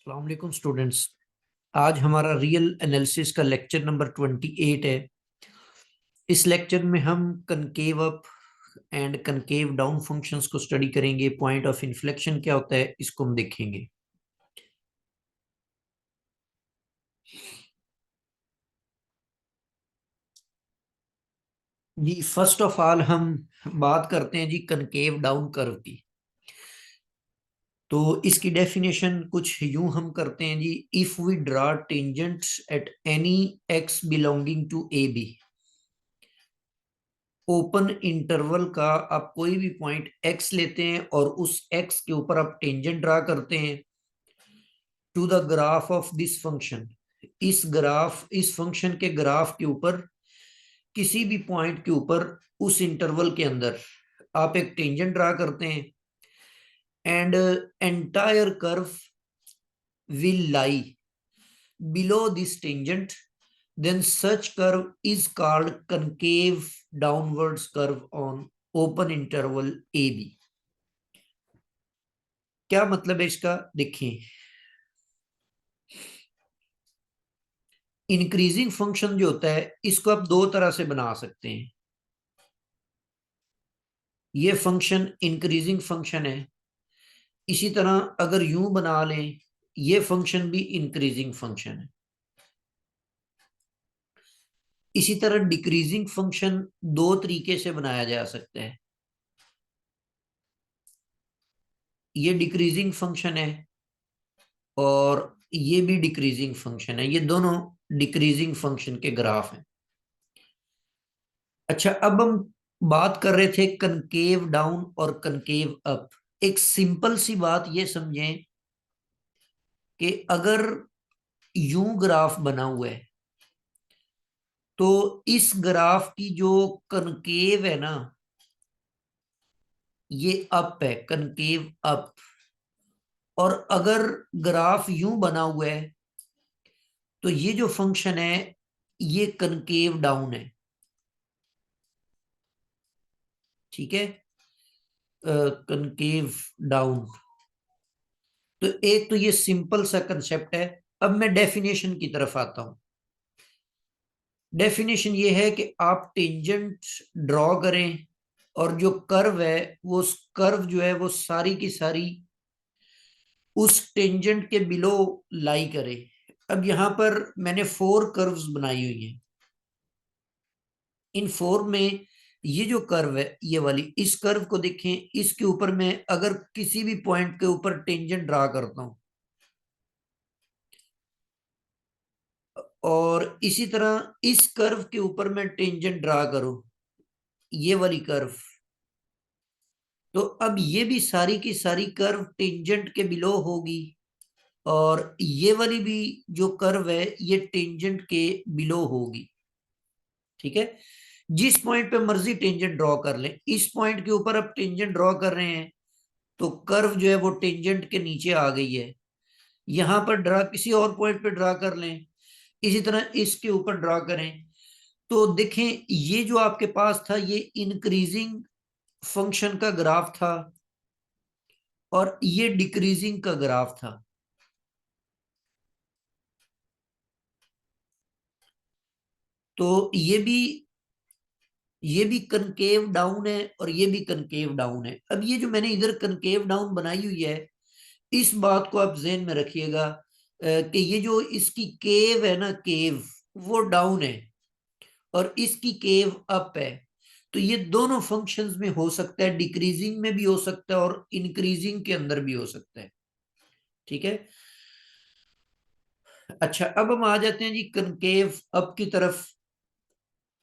अस्सलाम वालेकुम स्टूडेंट्स। आज हमारा रियल एनालिसिस का लेक्चर नंबर 28 है। इस लेक्चर में हम concave up and concave down functions को स्टडी करेंगे। पॉइंट ऑफ इन्फ्लेक्शन क्या होता है इसको हम देखेंगे। जी, फर्स्ट ऑफ ऑल हम बात करते हैं जी कनकेव डाउन कर्व की। तो इसकी डेफिनेशन कुछ यूं हम करते हैं जी, if we draw tangents at any x belonging to a b. Open interval का आप कोई भी पॉइंट x लेते हैं और उस x के ऊपर आप टेंजेंट ड्रा करते हैं to the graph of this function. इस फंक्शन के ग्राफ के ऊपर किसी भी पॉइंट के ऊपर उस इंटरवल के अंदर आप एक टेंजेंट ड्रा करते हैं and entire curve will lie below this tangent, then such curve is called concave downwards curve on open interval AB। क्या मतलब है इसका देखें। इंक्रीजिंग फंक्शन जो होता है इसको आप दो तरह से बना सकते हैं। ये फंक्शन इंक्रीजिंग फंक्शन है। इसी तरह अगर यूं बना लें, ये फंक्शन भी इंक्रीजिंग फंक्शन है। इसी तरह डिक्रीजिंग फंक्शन दो तरीके से बनाया जा सकता है। ये डिक्रीजिंग फंक्शन है और ये भी डिक्रीजिंग फंक्शन है। ये दोनों डिक्रीजिंग फंक्शन के ग्राफ हैं। अच्छा, अब हम बात कर रहे थे कनकेव डाउन और कनकेव अप। एक सिंपल सी बात ये समझें कि अगर यूं ग्राफ बना हुआ है तो इस ग्राफ की जो कनकेव है ना, ये अप है, कनकेव अप। और अगर ग्राफ यूं बना हुआ है तो ये जो फंक्शन है ये कनकेव डाउन है। ठीक है, कनकेव डाउन। तो एक तो ये सिंपल सा कंसेप्ट है। अब मैं डेफिनेशन की तरफ आता हूं। डेफिनेशन ये है कि आप टेंजेंट ड्रॉ करें और जो कर्व है वो उस कर्व जो है वो सारी की सारी उस टेंजेंट के बिलो लाई करे। अब यहां पर मैंने 4 कर्व्स बनाई हुई हैं। इन 4 में ये जो कर्व है ये वाली, इस कर्व को देखें। इसके ऊपर मैं अगर किसी भी पॉइंट के ऊपर टेंजेंट ड्रा करता हूं और इसी तरह इस कर्व के ऊपर मैं टेंजेंट ड्रा करूं, ये वाली कर्व, तो अब ये भी सारी की सारी कर्व टेंजेंट के बिलो होगी और ये वाली भी जो कर्व है ये टेंजेंट के बिलो होगी। ठीक है, जिस पॉइंट पे मर्जी टेंजेंट ड्रॉ कर लें। इस पॉइंट के ऊपर अब टेंजेंट ड्रॉ कर रहे हैं तो कर्व जो है वो टेंजेंट के नीचे आ गई है। यहां पर ड्रा किसी और पॉइंट पे ड्रा कर लें, इसी तरह इसके ऊपर ड्रा करें तो देखें ये जो आपके पास था ये इंक्रीजिंग फंक्शन का ग्राफ था और ये डिक्रीजिंग का ग्राफ था। तो ये भी कनकेव डाउन है और ये भी कनकेव डाउन है। अब ये जो मैंने इधर कनकेव डाउन बनाई हुई है, इस बात को आप ज़हन में रखिएगा कि ये जो इसकी केव है ना, केव वो डाउन है और इसकी केव अप है। तो ये दोनों फंक्शंस में हो सकता है, डिक्रीजिंग में भी हो सकता है और इंक्रीजिंग के अंदर भी हो सकता है। ठीक है। अच्छा, अब हम आ जाते हैं जी कनकेव अप की तरफ।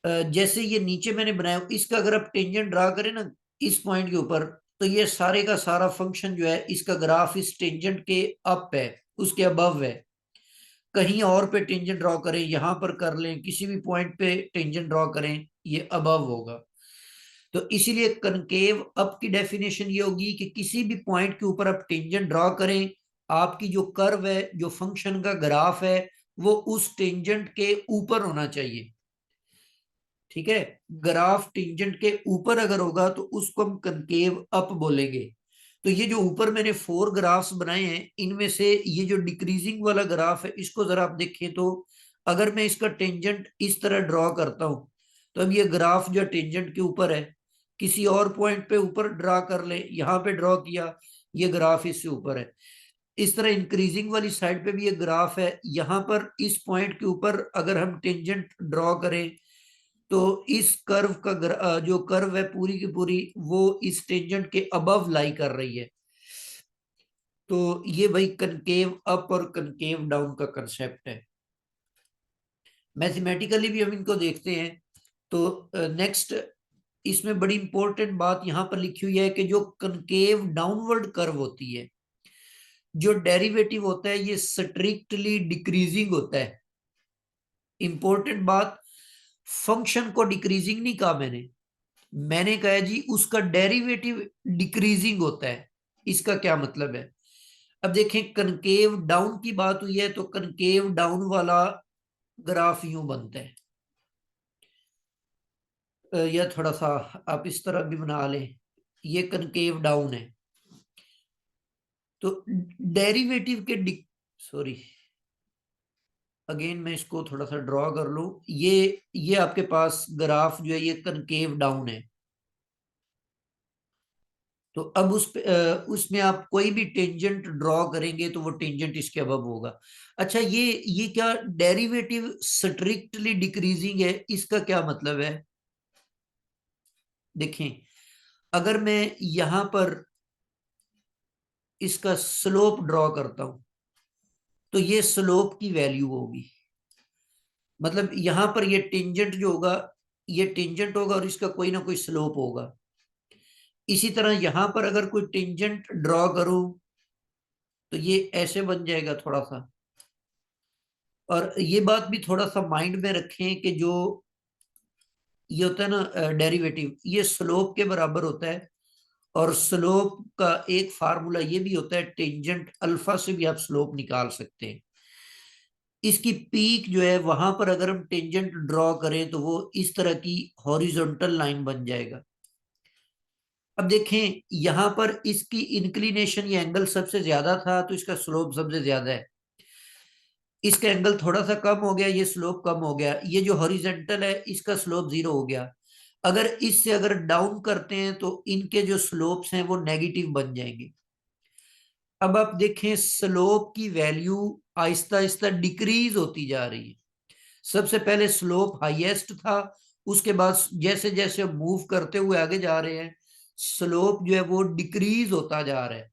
जैसे ये नीचे मैंने बनाया, इसका अगर आप टेंजेंट ड्रा करें ना इस पॉइंट के ऊपर, तो ये सारे का सारा फंक्शन जो है इसका ग्राफ इस टेंजेंट के अप है, उसके अबव है। कहीं और पे टेंजेंट ड्रॉ करें, यहां पर कर लें, किसी भी पॉइंट पे टेंजेंट ड्रॉ करें, ये अबव होगा। तो इसीलिए कनकेव अप की डेफिनेशन ये होगी कि किसी भी पॉइंट के ऊपर आप टेंजेंट ड्रॉ करें, आपकी जो कर्व है, जो फंक्शन का ग्राफ है, वो उस टेंजेंट के ऊपर होना चाहिए। ठीक है, ग्राफ टेंजेंट के ऊपर अगर होगा तो उसको हम कनकेव अप बोलेंगे। तो ये जो ऊपर मैंने 4 ग्राफ्स बनाए हैं, इनमें से ये जो डिक्रीजिंग वाला ग्राफ है, इसको जरा आप देखें तो अगर मैं इसका टेंजेंट इस तरह ड्रॉ करता हूं, तो अब ये ग्राफ जो टेंजेंट के ऊपर है, किसी और पॉइंट पे ऊपर ड्रॉ कर ले, यहां पे ड्रॉ किया, ये ग्राफ इससे ऊपर है। इस तरह इंक्रीजिंग वाली साइड पे भी ये ग्राफ है, यहां पर इस पॉइंट के ऊपर अगर हम टेंजेंट ड्रॉ करें, तो इस कर्व का जो कर्व है पूरी की पूरी वो इस टेंजेंट के अबव लाई कर रही है। तो ये भाई कनकेव अप और कनकेव डाउन का कंसेप्ट है। मैथमेटिकली भी हम इनको देखते हैं। तो नेक्स्ट इसमें बड़ी इंपॉर्टेंट बात यहां पर लिखी हुई है कि जो कनकेव डाउनवर्ड कर्व होती है, जो डेरिवेटिव होता है, ये स्ट्रिक्टली डिक्रीजिंग होता है। इंपॉर्टेंट बात, फंक्शन को डिक्रीजिंग नहीं कहा मैंने, मैंने कहा जी उसका डेरिवेटिव डिक्रीजिंग होता है। इसका क्या मतलब है? अब देखें, कनकेव डाउन की बात हुई है, तो कनकेव डाउन वाला ग्राफ यूं बनता है, या थोड़ा सा आप इस तरह भी बना लें, ये कनकेव डाउन है। तो डेरिवेटिव के सॉरी, अगेन मैं इसको थोड़ा सा ड्रॉ कर लूं, ये आपके पास ग्राफ जो है ये कनकेव डाउन है। तो अब उसमें आप कोई भी टेंजेंट ड्रॉ करेंगे तो वो टेंजेंट इसके अबव होगा। अच्छा, ये क्या डेरिवेटिव स्ट्रिक्टली डिक्रीजिंग है, इसका क्या मतलब है? देखें, अगर मैं यहां पर इसका स्लोप ड्रॉ करता हूं, तो ये स्लोप की वैल्यू होगी। मतलब यहां पर ये टेंजेंट जो होगा, ये टेंजेंट होगा और इसका कोई ना कोई स्लोप होगा। इसी तरह यहां पर अगर कोई टेंजेंट ड्रॉ करूं, तो ये ऐसे बन जाएगा थोड़ा सा। और ये बात भी थोड़ा सा माइंड में रखें कि जो ये होता है ना डेरिवेटिव, ये स्लोप के बराबर होता है। और स्लोप का एक फार्मूला ये भी होता है, टेंजेंट अल्फा से भी आप स्लोप निकाल सकते हैं। इसकी पीक जो है वहां पर अगर हम टेंजेंट ड्रॉ करें, तो वो इस तरह की हॉरिजॉन्टल लाइन बन जाएगा। अब देखें, यहां पर इसकी इंक्लिनेशन, ये एंगल सबसे ज्यादा था, तो इसका स्लोप सबसे ज्यादा है। इसका एंगल थोड़ा सा कम हो गया, ये स्लोप कम हो गया। ये जो हॉरिजेंटल है, इसका स्लोप 0 हो गया। अगर इससे अगर डाउन करते हैं, तो इनके जो स्लोप्स हैं वो नेगेटिव बन जाएंगे। अब आप देखें, स्लोप की वैल्यू आहिस्ता आहिस्ता डिक्रीज होती जा रही है। सबसे पहले स्लोप हाईएस्ट था, उसके बाद जैसे जैसे मूव करते हुए आगे जा रहे हैं, स्लोप जो है वो डिक्रीज होता जा रहा है।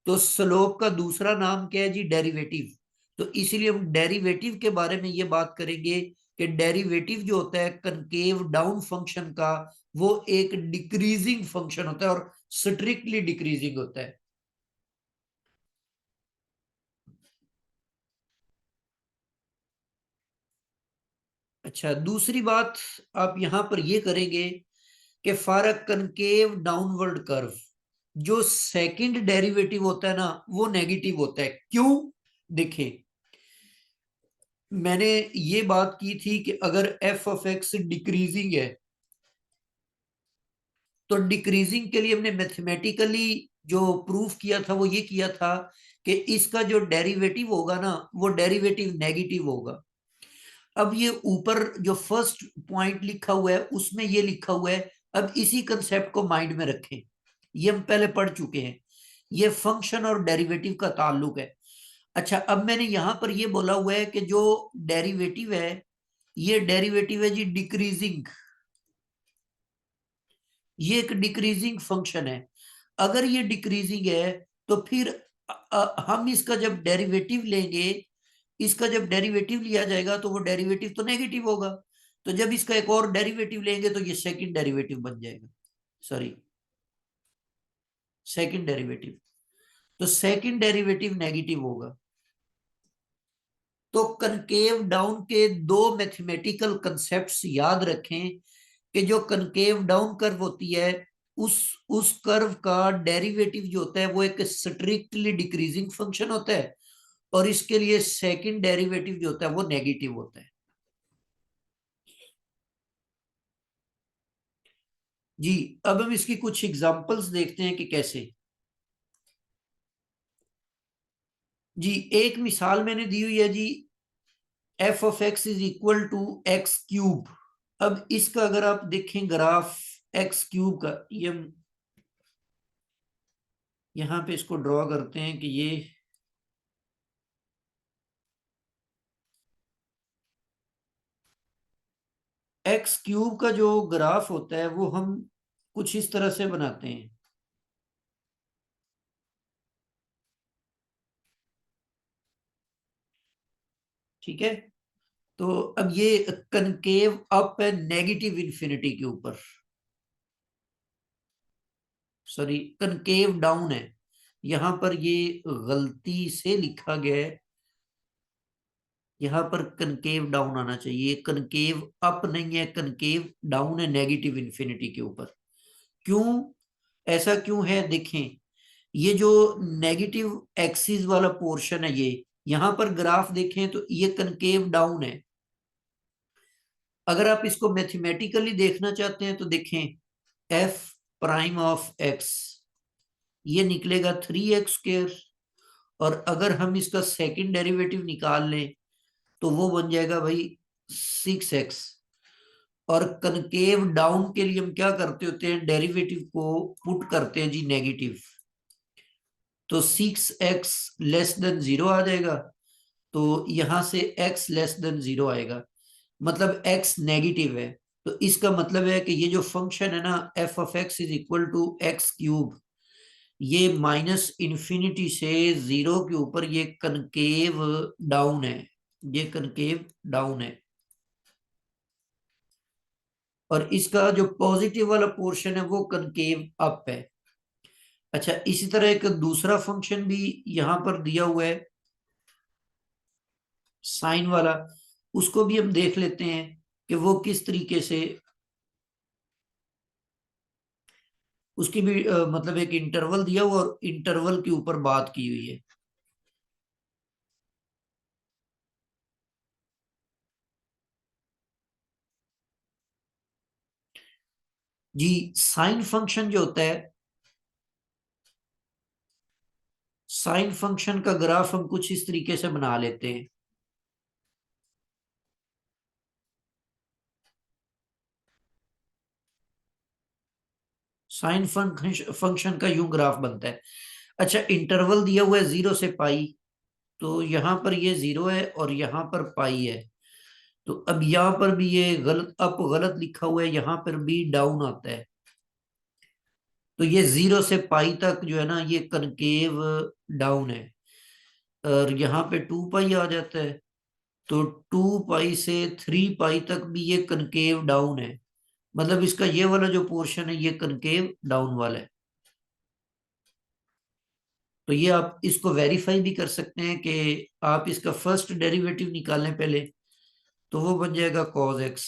तो स्लोप का दूसरा नाम क्या है जी? डेरिवेटिव। तो इसीलिए हम डेरिवेटिव के बारे में ये बात करेंगे कि डेरिवेटिव जो होता है कनकेव डाउन फंक्शन का, वो एक डिक्रीजिंग फंक्शन होता है और स्ट्रिक्टली डिक्रीजिंग होता है। अच्छा, दूसरी बात आप यहां पर ये करेंगे कि for a concave downward curve, जो सेकंड डेरिवेटिव होता है ना, वो नेगेटिव होता है। क्यों? देखिए, मैंने ये बात की थी कि अगर एफ ऑफ एक्स डिक्रीजिंग है, तो डिक्रीजिंग के लिए हमने मैथमेटिकली जो प्रूफ किया था वो ये किया था कि इसका जो डेरिवेटिव होगा ना, वो डेरिवेटिव नेगेटिव होगा। अब ये ऊपर जो फर्स्ट पॉइंट लिखा हुआ है, उसमें ये लिखा हुआ है, अब इसी कंसेप्ट को माइंड में रखें। ये हम पहले पढ़ चुके हैं, ये फंक्शन और डेरिवेटिव का ताल्लुक है। अच्छा, अब मैंने यहां पर ये बोला हुआ है कि जो डेरिवेटिव है, ये डेरिवेटिव है जी डिक्रीजिंग। ये एक डिक्रीजिंग फंक्शन है। अगर ये डिक्रीजिंग है, तो फिर हम इसका जब डेरिवेटिव लेंगे, इसका जब डेरिवेटिव लिया जाएगा, तो वो डेरिवेटिव तो नेगेटिव होगा। तो जब इसका एक और डेरिवेटिव लेंगे, तो ये सेकंड डेरिवेटिव बन जाएगा। Sorry, second derivative. तो सेकंड डेरिवेटिव नेगेटिव होगा। तो कनकेव डाउन के दो मैथमेटिकल कंसेप्ट्स याद रखें कि जो कनकेव डाउन कर्व होती है, उस उस कर्व का डेरिवेटिव जो होता है वो एक स्ट्रिक्टली डिक्रीजिंग फंक्शन होता है, और इसके लिए सेकंड डेरिवेटिव जो होता है वो नेगेटिव होता है। जी, अब हम इसकी कुछ एग्जांपल्स देखते हैं कि कैसे। जी एक मिसाल मैंने दी हुई है जी, f of x is equal to x cube. अब इसका अगर आप देखें ग्राफ एक्स क्यूब का, ये हम यहां पे इसको ड्रॉ करते हैं कि ये एक्स क्यूब का जो ग्राफ होता है वो हम कुछ इस तरह से बनाते हैं। ठीक है, तो अब ये कनकेव अप है नेगेटिव इन्फिनिटी के ऊपर, सॉरी कनकेव डाउन है। यहां पर ये गलती से लिखा गया है, यहां पर कनकेव डाउन आना चाहिए, कनकेव अप नहीं है, कनकेव डाउन है नेगेटिव इन्फिनिटी के ऊपर। क्यों, ऐसा क्यों है देखें, ये जो नेगेटिव एक्सिस वाला पोर्शन है, ये यहां पर ग्राफ देखें तो ये कनकेव डाउन है। अगर आप इसको मैथमेटिकली देखना चाहते हैं तो देखें एफ प्राइम ऑफ एक्स, ये निकलेगा 3x²। और अगर हम इसका सेकंड डेरिवेटिव निकाल लें तो वो बन जाएगा भाई 6x। और कनकेव डाउन के लिए हम क्या करते होते हैं, डेरिवेटिव को पुट करते हैं जी नेगेटिव, तो 6x < 0 आ जाएगा। तो यहां से x < 0 आएगा, मतलब x नेगेटिव है। तो इसका मतलब है कि ये जो फंक्शन है ना F of x is equal to x cube, ये माइनस इंफिनिटी से 0 के ऊपर ये कनकेव डाउन है, ये कनकेव डाउन है। और इसका जो पॉजिटिव वाला पोर्शन है वो कनकेव अप है। अच्छा, इसी तरह एक दूसरा फंक्शन भी यहां पर दिया हुआ है साइन वाला, उसको भी हम देख लेते हैं कि वो किस तरीके से, उसकी भी मतलब एक इंटरवल दिया हुआ और इंटरवल के ऊपर बात की हुई है। जी साइन फंक्शन जो होता है, साइन फंक्शन का ग्राफ हम कुछ इस तरीके से बना लेते हैं। साइन फंक्शन का यूं ग्राफ बनता है। अच्छा, इंटरवल दिया हुआ है 0 से पाई, तो यहां पर ये 0 है और यहां पर पाई है। तो अब यहां पर भी ये गलत अप गलत लिखा हुआ है, यहां पर भी डाउन आता है। तो ये 0 से पाई तक जो है ना ये कनकेव डाउन है। और यहाँ पे 2 पाई आ जाता है, तो 2 पाई से 3 पाई तक भी ये कनकेव डाउन है। मतलब इसका ये वाला जो पोर्शन है ये कनकेव डाउन वाला है। तो ये आप इसको वेरीफाई भी कर सकते हैं कि आप इसका फर्स्ट डेरिवेटिव निकालें पहले, तो वो बन जाएगा cos x।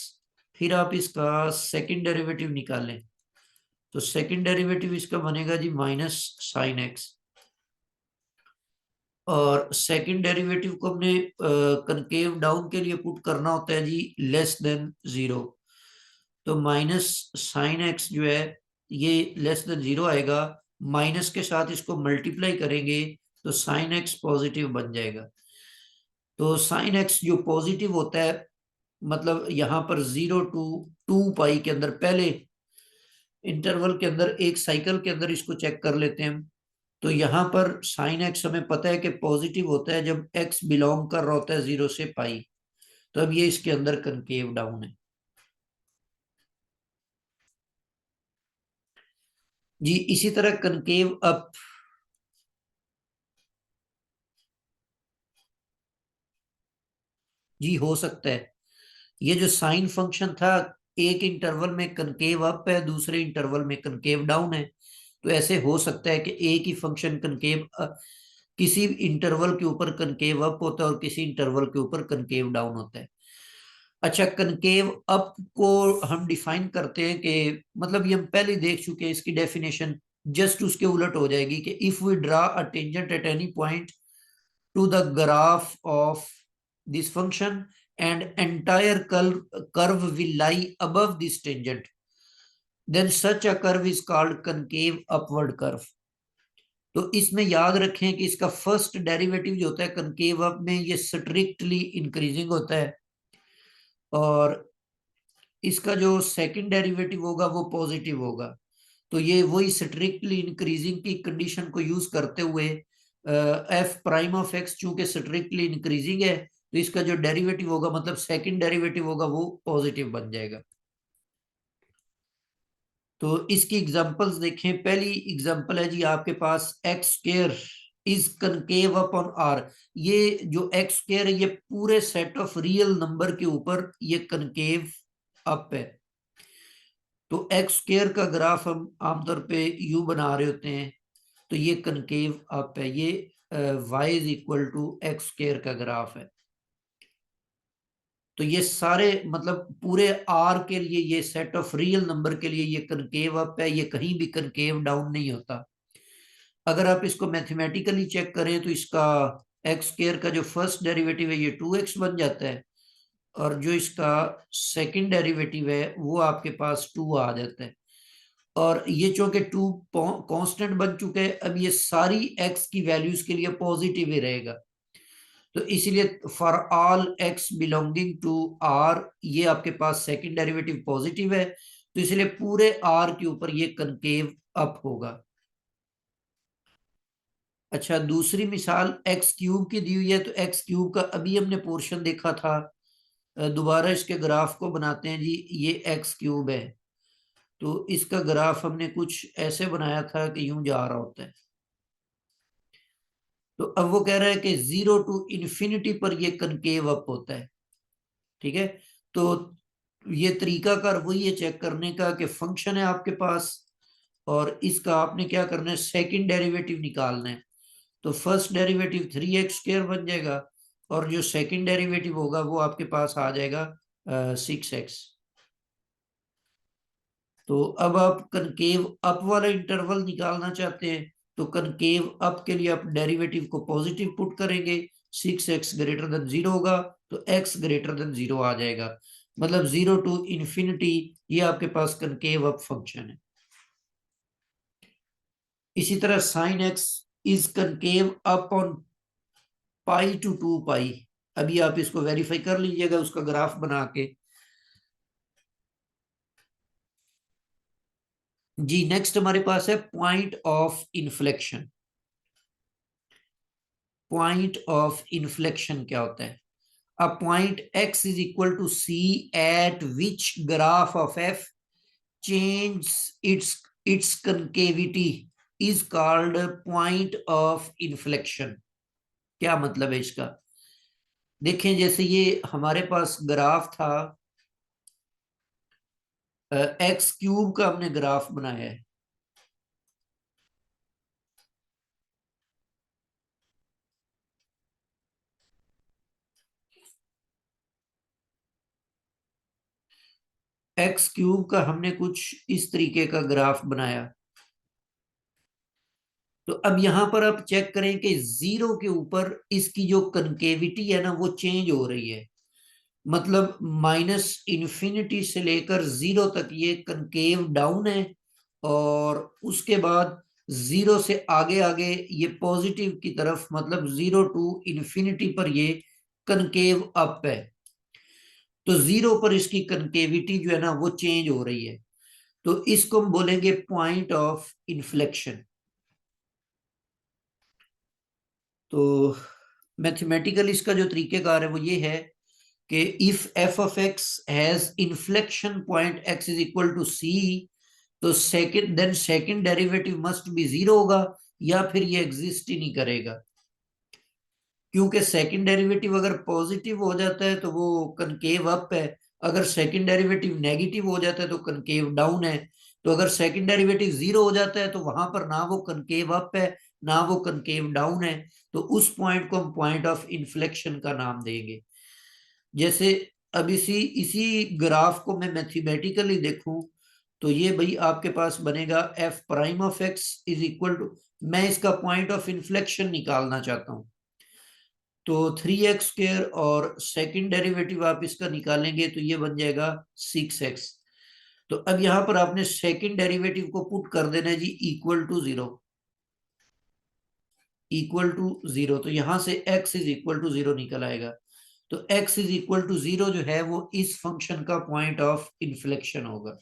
फिर आप इसका सेकंड डेरिवेटिव निकालें, तो सेकंड डेरिवेटिव इसका बनेगा जी माइनस साइन एक्स। और सेकंड डेरिवेटिव को हमने कनकेव डाउन के लिए पुट करना होता है जी < 0। तो माइनस साइन एक्स जो है ये < 0 आएगा, माइनस के साथ इसको मल्टीप्लाई करेंगे तो साइन एक्स पॉजिटिव बन जाएगा। तो साइन एक्स जो पॉजिटिव होता है, मतलब यहां पर 0 to 2 पाई के अंदर, पहले इंटरवल के अंदर एक साइकिल के अंदर इसको चेक कर लेते हैं हम। तो यहां पर साइन एक्स हमें पता है कि पॉजिटिव होता है जब एक्स बिलोंग कर रहा होता है 0 से पाई। तो अब ये इसके अंदर कनकेव डाउन है। जी इसी तरह कनकेव अप, जी हो सकता है। ये जो साइन फंक्शन था, एक इंटरवल में कनकेव अप है, दूसरे इंटरवल में कनकेव डाउन है। तो ऐसे हो सकता है कि एक ही फंक्शन कनकेव किसी इंटरवल के ऊपर कनकेव अप होता है और किसी इंटरवल के ऊपर कनकेव डाउन होता है। अच्छा, कनकेव अप को हम डिफाइन करते हैं कि, मतलब ये हम पहले देख चुके हैं, इसकी डेफिनेशन जस्ट उसके उलट हो जाएगी कि if we draw a tangent at any point to the graph of this function and entire curve will lie above this tangent, then such a curve is called concave upward curve. तो इसमें याद रखें कि इसका first derivative जो होता है concave up में ये स्ट्रिक्टली इंक्रीजिंग होता है, और इसका जो सेकंड डेरिवेटिव होगा वो पॉजिटिव होगा। तो ये वही स्ट्रिक्टली इंक्रीजिंग की कंडीशन को यूज करते हुए एफ प्राइम ऑफ एक्स चूंकि स्ट्रिक्टली इंक्रीजिंग है, तो इसका जो डेरिवेटिव होगा मतलब सेकंड डेरिवेटिव होगा वो पॉजिटिव बन जाएगा। तो इसकी एग्जांपल्स देखें। पहली एग्जांपल है जी आपके पास x square is concave upon R. ये जो एक्स स्क्वायर है ये पूरे सेट ऑफ रियल नंबर के ऊपर ये कनकेव अप है। तो एक्स स्क्वायर का ग्राफ हम आमतौर पे यू बना रहे होते हैं, तो ये कनकेव अप है, ये y is equal to X square का ग्राफ है। तो ये सारे मतलब पूरे आर के लिए ये सेट ऑफ रियल नंबर के लिए ये कनकेव अप है, ये कहीं भी कनकेव डाउन नहीं होता। अगर आप इसको मैथमेटिकली चेक करें तो इसका एक्स स्क्वायर का जो फर्स्ट डेरिवेटिव है ये 2x बन जाता है, और जो इसका सेकंड डेरिवेटिव है वो आपके पास 2 आ जाता है। और ये चूंकि 2 कांस्टेंट बन चुके हैं, अब ये सारी x की वैल्यूज के लिए पॉजिटिव ही रहेगा। तो इसीलिए for all x belonging to r ये आपके पास सेकंड डेरिवेटिव पॉजिटिव है, तो इसलिए पूरे r के ऊपर ये कनकेव अप होगा। अच्छा, दूसरी मिसाल एक्स क्यूब की दी हुई है। तो एक्स क्यूब का अभी हमने पोर्शन देखा था। दोबारा इसके ग्राफ को बनाते हैं जी। ये एक्स क्यूब है, तो इसका ग्राफ हमने कुछ ऐसे बनाया था कि यूं जा रहा होता है। तो अब वो कह रहा है कि 0 to ∞ पर ये कनकेव अप होता है। ठीक है, तो ये तरीकाकार वही है चेक करने का कि फंक्शन है आपके पास, और इसका आपने क्या करना है, सेकंड डेरिवेटिव निकालना है। तो फर्स्ट डेरिवेटिव 3x² बन जाएगा, और जो सेकंड डेरिवेटिव होगा वो आपके पास आ जाएगा 6x। तो अब आप कनकेव अप वाला इंटरवल निकालना चाहते हैं, तो कनकेव अप के लिए आप डेरिवेटिव को पॉजिटिव पुट करेंगे, 6x ग्रेटर देन 0 होगा, तो x ग्रेटर देन 0 आ जाएगा। मतलब 0 to ∞, ये आपके पास कनकेव अप फंक्शन है। इसी तरह sine x is concave up on pi to 2 pi. अभी आप इसको वेरीफाई कर लीजिएगा उसका ग्राफ बना के। जी नेक्स्ट हमारे पास है point of inflection. Point of inflection क्या होता है? A point x is equal to c at which graph of f change its its concavity is called point of inflection. क्या मतलब है इसका? देखें, जैसे ये हमारे पास ग्राफ था, एक्स क्यूब का हमने ग्राफ बनाया है। एक्स क्यूब का हमने कुछ इस तरीके का ग्राफ बनाया। तो अब यहां पर आप चेक करें कि 0 के ऊपर इसकी जो कनकेविटी है ना वो चेंज हो रही है। मतलब -∞ से लेकर 0 तक ये कनकेव डाउन है, और उसके बाद 0 से आगे आगे ये पॉजिटिव की तरफ, मतलब 0 to ∞ पर ये कनकेव अप है। तो 0 पर इसकी कनकेविटी जो है ना वो चेंज हो रही है, तो इसको हम बोलेंगे पॉइंट ऑफ इन्फ्लेक्शन। तो मैथमेटिकल इसका जो तरीकेकार है वो ये है कि if f of x has inflection point x is equal to c, तो सेकंड डेरिवेटिव मस्ट बी 0 होगा, या फिर ये एग्जिस्ट ही नहीं करेगा। क्योंकि सेकंड डेरिवेटिव अगर पॉजिटिव हो जाता है तो वो कनकेव अप है, अगर सेकंड डेरिवेटिव नेगेटिव हो जाता है तो कनकेव डाउन है। तो अगर सेकंड डेरिवेटिव 0 हो जाता है तो वहां पर ना वो कनकेव अप है ना वो कनकेव डाउन है, तो उस पॉइंट को हम पॉइंट ऑफ इन्फ्लेक्शन का नाम देंगे। जैसे अब इसी इसी ग्राफ को मैं मैथमेटिकली देखूं, तो ये भाई आपके पास बनेगा F prime of x is equal to, मैं इसका पॉइंट ऑफ इन्फ्लेक्शन निकालना चाहता हूं, तो 3x² और सेकंड डेरिवेटिव आप इसका निकालेंगे तो ये बन जाएगा 6x। तो अब यहां पर आपने सेकंड डेरिवेटिव को पुट कर देना है जी equal to 0। Equal to zero, तो यहां से x is equal to zero निकल आएगा। तो x is equal to zero जो है वो इस फंक्शन का पॉइंट ऑफ इन्फ्लेक्शन होगा।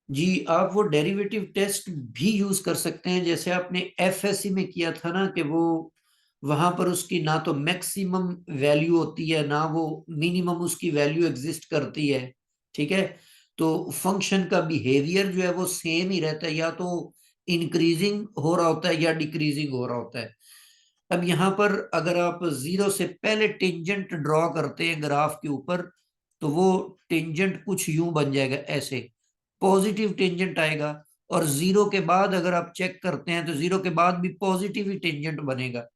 जी, आप वो डेरिवेटिव टेस्ट भी यूज कर सकते हैं, जैसे आपने एफएससी में किया था ना, कि वो वहां पर उसकी ना तो मैक्सिमम वैल्यू होती है ना वो मिनिमम उसकी वैल्यू एग्जिस्ट करती है। ठीक है, तो फंक्शन का बिहेवियर जो है वो सेम ही रहता है, या तो इंक्रीजिंग हो रहा होता है या डिक्रीजिंग हो रहा होता है। अब यहाँ पर अगर आप जीरो से पहले टेंजेंट ड्रॉ करते हैं ग्राफ के ऊपर, तो वो टेंजेंट कुछ यूं बन जाएगा, ऐसे पॉजिटिव टेंजेंट आएगा। और जीरो के बाद अगर आप चेक करते हैं तो जीरो के बाद भी पॉजिटिव ही टेंजेंट बनेगा।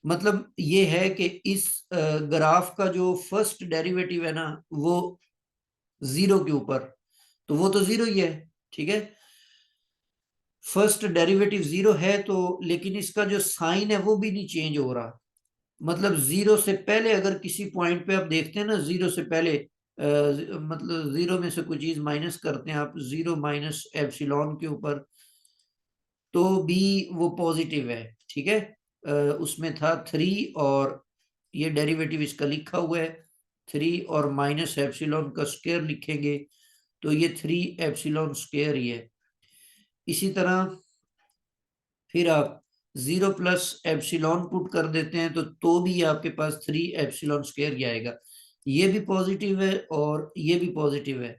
मतलब ये है कि इस ग्राफ का जो फर्स्ट डेरिवेटिव है ना वो जीरो के ऊपर, तो वो तो जीरो ही है। ठीक है, फर्स्ट डेरिवेटिव जीरो है, तो लेकिन इसका जो साइन है वो भी नहीं चेंज हो रहा। मतलब जीरो से पहले अगर किसी पॉइंट पे आप देखते हैं ना, जीरो से पहले मतलब जीरो में से कोई चीज माइनस करते हैं आप, जीरो माइनस एप्सिलॉन के ऊपर, तो भी वो पॉजिटिव है। ठीक है, उसमें था थ्री, और ये डेरिवेटिव इसका लिखा हुआ है, थ्री और माइनस एप्सिलॉन का स्क्वायर लिखेंगे तो ये थ्री एप्सिलॉन स्क्वायर ही है। इसी तरह फिर आप जीरो प्लस एप्सिलॉन पुट कर देते हैं तो भी आपके पास थ्री एप्सिलॉन स्क्वायर ही आएगा। ये भी पॉजिटिव है और ये भी पॉजिटिव है।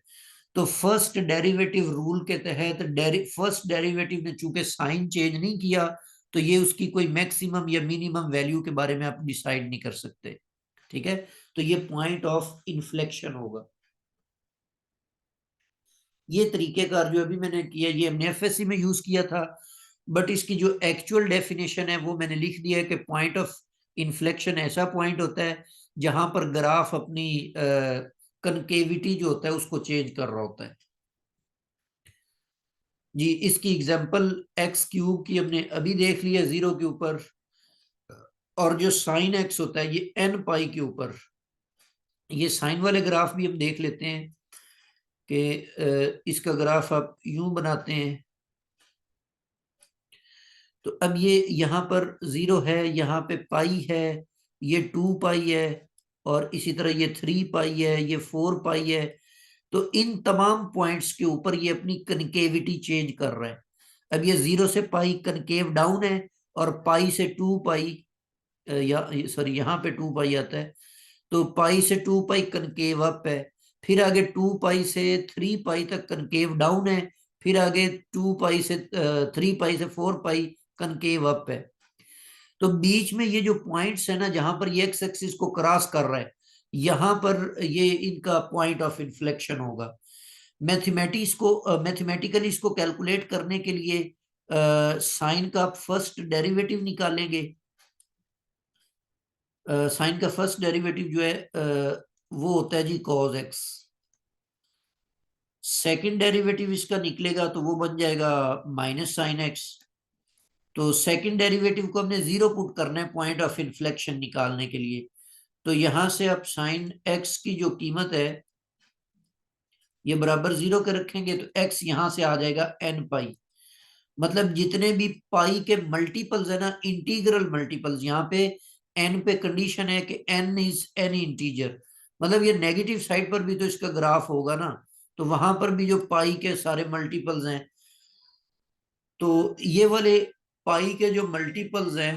तो फर्स्ट डेरिवेटिव रूल के तहत फर्स्ट डेरिवेटिव ने चूंकि साइन चेंज नहीं किया, तो ये उसकी कोई मैक्सिमम या मिनिमम वैल्यू के बारे में आप डिसाइड नहीं कर सकते। ठीक है, तो ये पॉइंट ऑफ इन्फ्लेक्शन होगा। ये तरीकेकार जो अभी मैंने किया ये हमने एफएससी में यूज किया था, बट इसकी जो एक्चुअल डेफिनेशन है वो मैंने लिख दिया है कि पॉइंट ऑफ इन्फ्लेक्शन ऐसा पॉइंट होता है जहां पर ग्राफ अपनी कनकेविटी जो होता है उसको चेंज कर रहा होता है। जी, इसकी एग्जांपल एक्स क्यूब की हमने अभी देख लिया जीरो के ऊपर, और जो साइन एक्स होता है ये एन पाई के ऊपर। ये साइन वाले ग्राफ भी हम देख लेते हैं कि इसका ग्राफ आप यूं बनाते हैं, तो अब ये यहाँ पर जीरो है, यहाँ पे पाई है, ये टू पाई है, और इसी तरह ये थ्री पाई है, ये फोर पाई है। तो इन तमाम पॉइंट्स के ऊपर ये अपनी कनकेविटी चेंज कर रहा है। अब ये जीरो से पाई कनकेव डाउन है, और पाई से टू पाई, या सॉरी यहाँ पे टू पाई आता है, तो पाई से टू पाई कनकेव अप है। फिर आगे टू पाई से थ्री पाई तक कनकेव डाउन है। फिर आगे टू पाई से थ्री पाई से फोर पाई कनकेव अप है। तो बीच में ये जो पॉइंट्स है ना जहां पर ये एक्स एक्सिस को क्रॉस कर रहा है, यहां पर ये इनका पॉइंट ऑफ इन्फ्लेक्शन होगा। मैथमेटिकली इसको कैलकुलेट करने के लिए साइन का फर्स्ट डेरिवेटिव निकालेंगे। साइन का फर्स्ट डेरिवेटिव जो है वो होता है जी कॉस एक्स। सेकंड डेरिवेटिव इसका निकलेगा तो वो बन जाएगा माइनस साइन एक्स। तो सेकंड डेरिवेटिव को हमने जीरो पुट करना है पॉइंट ऑफ इन्फ्लेक्शन निकालने के लिए। तो यहां से आप साइन एक्स की जो कीमत है ये बराबर जीरो के रखेंगे, तो एक्स यहां से आ जाएगा एन पाई। मतलब जितने भी पाई के मल्टीपल्स है ना, इंटीग्रल मल्टीपल्स, यहाँ पे एन पे कंडीशन है कि एन इज एन इंटीजर, मतलब ये नेगेटिव साइड पर भी तो इसका ग्राफ होगा ना, तो वहां पर भी जो पाई के सारे मल्टीपल्स हैं, तो ये वाले पाई के जो मल्टीपल्स हैं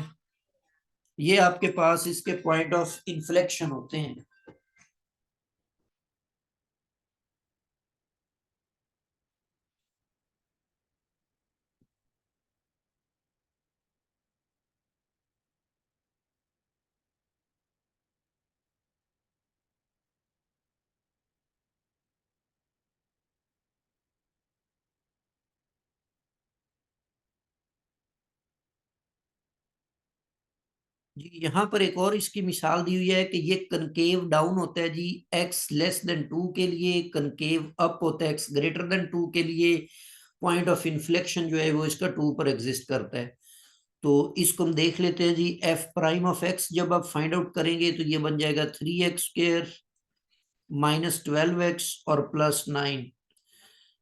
ये आपके पास इसके पॉइंट ऑफ इन्फ्लेक्शन होते हैं। जी, यहाँ पर एक और इसकी मिसाल दी हुई है कि ये कनकेव डाउन होता है जी एक्स लेस देन टू के लिए, कनकेव अप होता है एक्स ग्रेटर देन टू के लिए। पॉइंट ऑफ इन्फ्लेक्शन जो है वो इसका टू पर एग्जिस्ट करता है। तो इसको हम देख लेते हैं जी, एफ प्राइम ऑफ एक्स जब आप फाइंड आउट करेंगे तो ये बन जाएगा थ्री एक्स स्क्र, -12x और +9,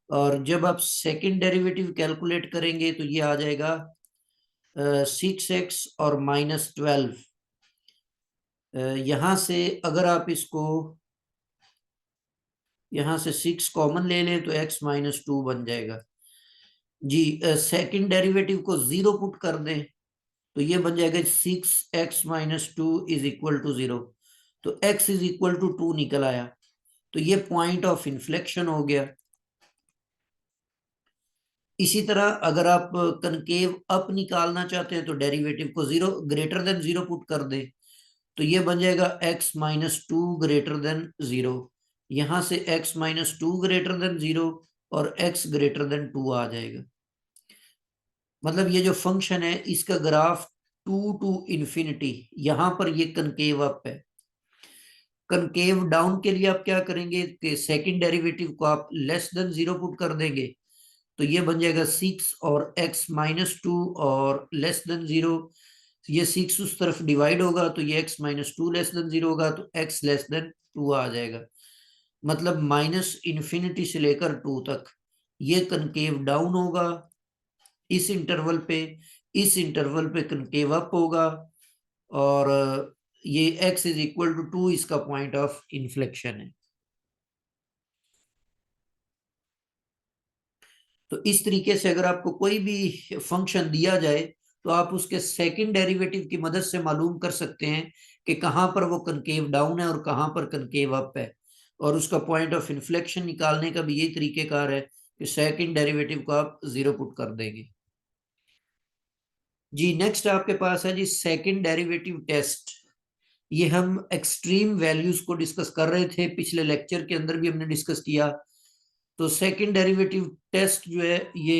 और जब आप सेकंड डेरिवेटिव कैलकुलेट करेंगे तो ये आ जाएगा 6x और -12। यहां से अगर आप इसको यहां से 6 कॉमन ले लें तो x-2 बन जाएगा जी। सेकंड डेरिवेटिव को 0 पुट कर दें तो ये बन जाएगा 6x-2 इज इक्वल टू 0। तो x इज इक्वल टू 2 निकल आया, तो ये पॉइंट ऑफ इन्फ्लेक्शन हो गया। इसी तरह अगर आप कनकेव अप निकालना चाहते हैं तो डेरिवेटिव को 0 ग्रेटर देन 0 पुट कर दे, तो ये बन जाएगा x-2 ग्रेटर देन 0। यहां से x-2 ग्रेटर देन 0 और x ग्रेटर देन 2 आ जाएगा। मतलब ये जो फंक्शन है इसका ग्राफ 2 टू इन्फिनिटी, यहां पर ये कनकेव अप है। कनकेव डाउन के लिए आप क्या करेंगे कि सेकंड डेरिवेटिव को आप लेस देन 0 पुट कर देंगे, तो ये बन जाएगा 6 और x-2 और लेस देन 0। ये 6 उस तरफ डिवाइड होगा तो ये x-2 लेस देन 0 होगा, तो x लेस देन 2 आ जाएगा। मतलब -इन्फिनिटी से लेकर 2 तक ये कनकेव डाउन होगा इस इंटरवल पे, इस इंटरवल पे कनकेव अप होगा, और ये x इज इक्वल टू 2 इसका पॉइंट ऑफ इन्फ्लेक्शन है। तो इस तरीके से अगर आपको कोई भी फंक्शन दिया जाए तो आप उसके सेकंड डेरिवेटिव की मदद से मालूम कर सकते हैं कि कहां पर वो कनकेव डाउन है और कहां पर कनकेव अप है, और उसका पॉइंट ऑफ इन्फ्लेक्शन निकालने का भी यही तरीकेकार है कि सेकंड डेरिवेटिव को आप 0 पुट कर देंगे जी। नेक्स्ट आपके पास है जी सेकंड डेरिवेटिव टेस्ट। ये हम एक्सट्रीम वैल्यूज को डिस्कस कर रहे थे, पिछले लेक्चर के अंदर भी हमने डिस्कस किया। तो सेकंड डेरिवेटिव टेस्ट जो है ये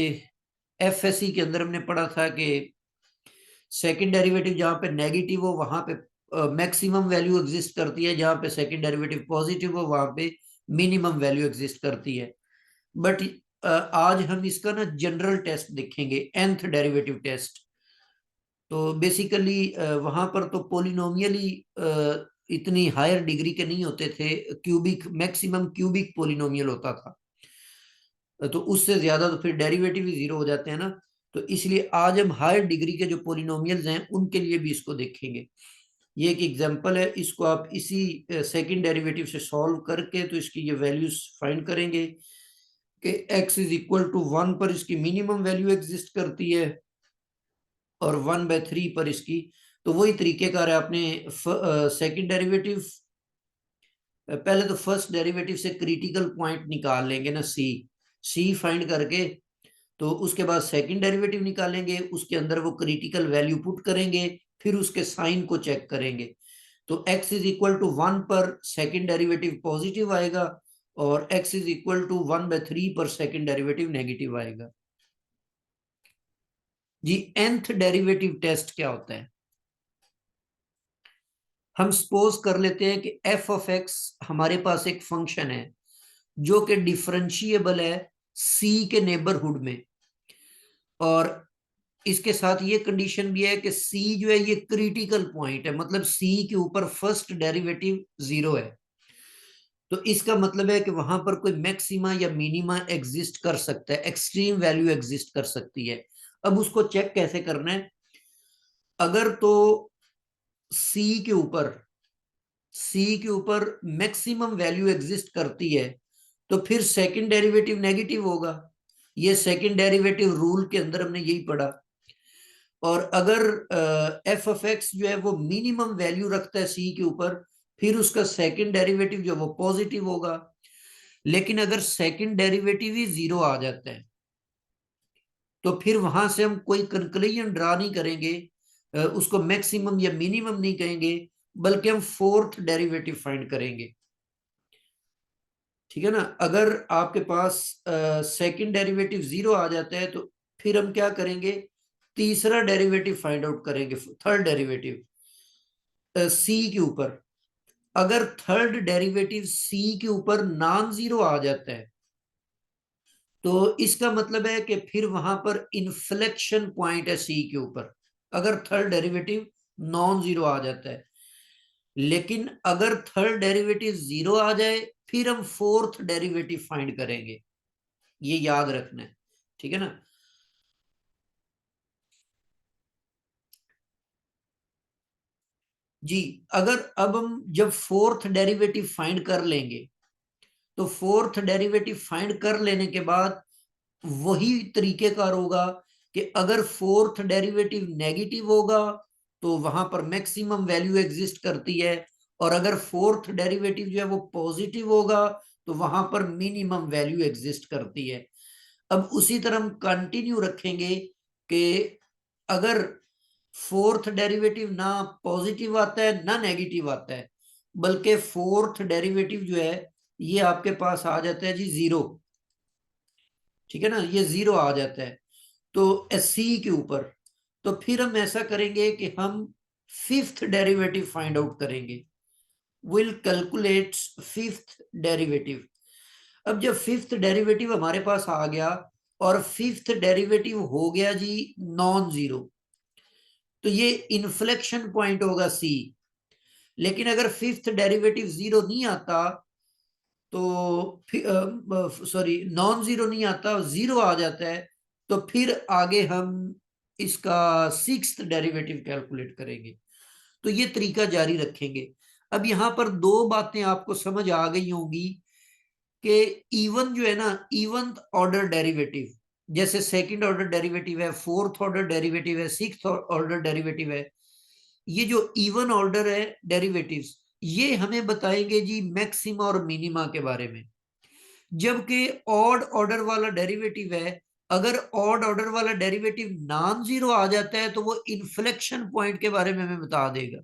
एफएससी के अंदर हमने पढ़ा था कि सेकंड डेरिवेटिव जहां पे नेगेटिव हो वहां पे मैक्सिमम वैल्यू एग्जिस्ट करती है, जहां पे सेकंड डेरिवेटिव पॉजिटिव हो वहां पे मिनिमम वैल्यू एग्जिस्ट करती है। बट आज हम इसका ना जनरल टेस्ट देखेंगे, nth डेरिवेटिव टेस्ट। तो बेसिकली वहां पर तो पोलिनोमियली इतनी हायर डिग्री के नहीं होते थे, क्यूबिक मैक्सिमम क्यूबिक पोलिनोमियल होता था, तो उससे ज्यादा तो फिर डेरिवेटिव ही 0 हो जाते हैं ना। तो इसलिए आज हम हायर डिग्री के जो पोलिनोमियल्स हैं उनके लिए भी इसको देखेंगे। ये एक एग्जांपल है, इसको आप इसी सेकंड डेरिवेटिव से सॉल्व करके तो इसकी ये वैल्यूज फाइंड करेंगे कि x इज इक्वल टू 1 पर इसकी मिनिमम वैल्यू एग्जिस्ट करती है और 1/3 पर इसकी। तो वही तरीकेकार है, आपने सेकंड डेरिवेटिव पहले तो फर्स्ट डेरिवेटिव से क्रिटिकल पॉइंट निकाल लेंगे ना, सी फाइंड करके, तो उसके बाद सेकंड डेरिवेटिव निकालेंगे, उसके अंदर वो क्रिटिकल वैल्यू पुट करेंगे, फिर उसके साइन को चेक करेंगे। तो x इज इक्वल टू 1 पर सेकंड डेरिवेटिव पॉजिटिव आएगा और x इज इक्वल टू 1/3 पर सेकंड डेरिवेटिव नेगेटिव आएगा जी। nth डेरिवेटिव टेस्ट क्या होता है? हम सपोज कर लेते हैं कि f ऑफ x हमारे पास एक फंक्शन है जो कि डिफरेंशिएबल है c के नेबरहुड में, और इसके साथ ये कंडीशन भी है कि c जो है ये क्रिटिकल पॉइंट है, मतलब c के ऊपर फर्स्ट डेरिवेटिव 0 है। तो इसका मतलब है कि वहां पर कोई मैक्सिमा या मिनिमा एग्जिस्ट कर सकता है, एक्सट्रीम वैल्यू एग्जिस्ट कर सकती है। अब उसको चेक कैसे करना है? अगर तो c के ऊपर मैक्सिमम वैल्यू एग्जिस्ट करती है तो फिर सेकंड डेरिवेटिव नेगेटिव होगा। ये सेकंड डेरिवेटिव रूल के अंदर हमने यही पढ़ा। और अगर एफ ऑफ एक्स जो है वो मिनिमम वैल्यू रखता है सी के ऊपर, फिर उसका सेकंड डेरिवेटिव जो वो पॉजिटिव होगा। लेकिन अगर सेकंड डेरिवेटिव ही 0 आ जाता है तो फिर वहां से हम कोई कंक्लूजन ड्रा नहीं करेंगे, उसको मैक्सिमम या मिनिमम नहीं कहेंगे, बल्कि हम फोर्थ डेरिवेटिव फाइंड करेंगे। ठीक है ना? अगर आपके पास सेकंड डेरिवेटिव 0 आ जाता है तो फिर हम क्या करेंगे? तीसरा डेरिवेटिव फाइंड आउट करेंगे, थर्ड डेरिवेटिव सी के ऊपर। अगर थर्ड डेरिवेटिव सी के ऊपर नॉन 0 आ जाता है तो इसका मतलब है कि फिर वहां पर इन्फ्लेक्शन पॉइंट है सी के ऊपर, अगर थर्ड डेरिवेटिव नॉन 0 आ जाता है। लेकिन अगर थर्ड डेरिवेटिव 0 आ जाए फिर हम फोर्थ डेरिवेटिव फाइंड करेंगे, ये याद रखना है, ठीक है ना। जी, अगर अब हम जब फोर्थ डेरिवेटिव फाइंड कर लेंगे तो फोर्थ डेरिवेटिव फाइंड कर लेने के बाद वही तरीकेकार होगा कि अगर फोर्थ डेरिवेटिव नेगेटिव होगा तो वहां पर मैक्सिमम वैल्यू एग्जिस्ट करती है, और अगर फोर्थ डेरिवेटिव जो है वो पॉजिटिव होगा तो वहां पर मिनिमम वैल्यू एग्जिस्ट करती है। अब उसी तरह हम कंटिन्यू रखेंगे कि अगर फोर्थ डेरिवेटिव ना पॉजिटिव आता है ना नेगेटिव आता है, बल्कि फोर्थ डेरिवेटिव जो है ये आपके पास आ जाता है जी 0, ठीक है ना, ये 0 आ जाता है तो सी के ऊपर, तो फिर हम ऐसा करेंगे कि हम फिफ्थ डेरिवेटिव फाइंड आउट करेंगे, विल कैलकुलेट फिफ्थ डेरिवेटिव। अब जब फिफ्थ डेरिवेटिव हमारे पास आ गया और फिफ्थ डेरिवेटिव हो गया जी नॉन जीरो, तो ये इन्फ्लेक्शन पॉइंट होगा सी। लेकिन अगर फिफ्थ डेरिवेटिव 0 नहीं आता तो सॉरी नॉन जीरो नहीं आता, 0 आ जाता है, तो फिर आगे हम इसका सिक्स्थ डेरिवेटिव कैलकुलेट करेंगे। तो ये तरीका जारी रखेंगे। अब यहां पर दो बातें आपको समझ आ गई होंगी कि इवन जो है ना, इवन ऑर्डर डेरिवेटिव, जैसे सेकंड ऑर्डर डेरिवेटिव है, फोर्थ ऑर्डर डेरिवेटिव है, सिक्स्थ ऑर्डर डेरिवेटिव है, ये जो इवन ऑर्डर है डेरिवेटिव्स, ये हमें बताएंगे जी मैक्सिमा और मिनिमा के बारे में। जबकि ऑड ऑर्डर वाला डेरिवेटिव है, अगर ऑड ऑर्डर वाला डेरिवेटिव नॉन जीरो आ जाता है तो वो इन्फ्लेक्शन पॉइंट के बारे में हमें बता देगा।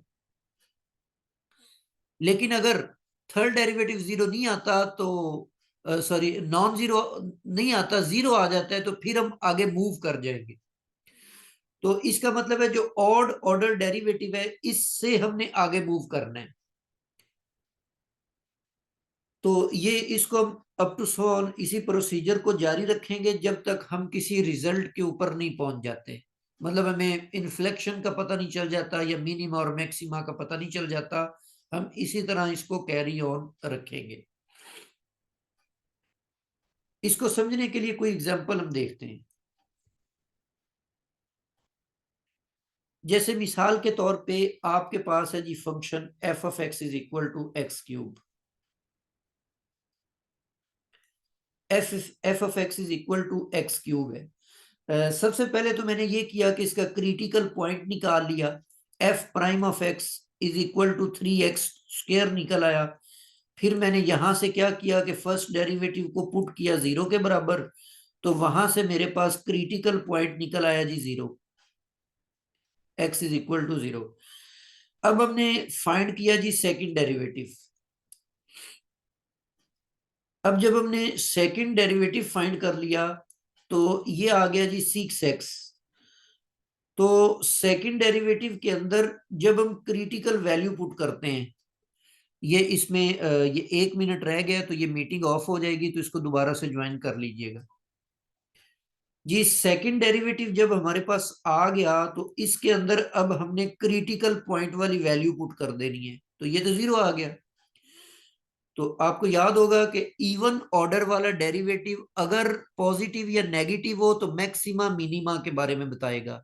लेकिन अगर थर्ड डेरिवेटिव 0 नहीं आता तो सॉरी नॉन जीरो नहीं आता, 0 आ जाता है, तो फिर हम आगे मूव कर जाएंगे। तो इसका मतलब है जो ऑड ऑर्डर डेरिवेटिव है इससे हमने आगे मूव करना है। तो ये इसको हम अप टू सो ऑन इसी प्रोसीजर को जारी रखेंगे जब तक हम किसी रिजल्ट के ऊपर नहीं पहुंच जाते, मतलब हमें इन्फ्लेक्शन का पता नहीं चल जाता या मिनिमा और मैक्सिमा का पता नहीं चल जाता, हम इसी तरह इसको कैरी ऑन रखेंगे। इसको समझने के लिए कोई एग्जांपल हम देखते हैं। जैसे मिसाल के तौर पे आपके पास है जी function f of x is equal to x cube, f f of x is equal to x cube है। सबसे पहले तो मैंने ये किया कि इसका क्रिटिकल पॉइंट निकाल लिया, F prime of x is equal to 3x square निकल आया। फिर मैंने यहां से क्या किया कि फर्स्ट डेरिवेटिव को पुट किया 0 के बराबर, तो वहां से मेरे पास क्रिटिकल पॉइंट निकल आया जी 0, एक्स इज इक्वल टू 0। अब हमने फाइंड किया जी सेकंड डेरिवेटिव। अब जब हमने सेकंड डेरिवेटिव फाइंड कर लिया तो ये आ गया जी 6x। तो सेकंड डेरिवेटिव के अंदर जब हम क्रिटिकल वैल्यू पुट करते हैं, ये इसमें ये 1 मिनट रह गया तो ये मीटिंग ऑफ हो जाएगी, तो इसको दोबारा से ज्वाइन कर लीजिएगा जी। सेकंड डेरिवेटिव जब हमारे पास आ गया तो इसके अंदर अब हमने क्रिटिकल पॉइंट वाली वैल्यू पुट कर देनी है, तो ये तो 0 आ गया। तो आपको याद होगा कि इवन ऑर्डर वाला डेरिवेटिव अगर पॉजिटिव या नेगेटिव हो तो मैक्सिमा मिनिमा के बारे में बताएगा,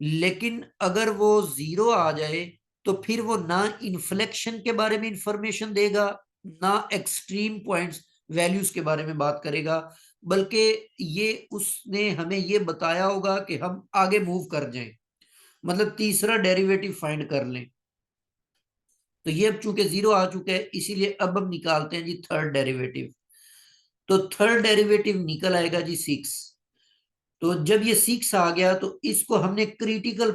लेकिन अगर वो 0 आ जाए तो फिर वो ना इन्फ्लेक्शन के बारे में इंफॉर्मेशन देगा ना एक्सट्रीम पॉइंट्स वैल्यूज के बारे में बात करेगा, बल्कि ये उसने हमें ये बताया होगा कि हम आगे मूव कर जाएं, मतलब तीसरा डेरिवेटिव फाइंड कर लें। तो ये अब चूंकि 0 आ चुका है इसीलिए अब हम निकालते हैं जी थर्ड डेरिवेटिव। तो थर्ड डेरिवेटिव निकल आएगा जी 6। तो जब ये 6 आ गया तो इसको हमने क्रिटिकल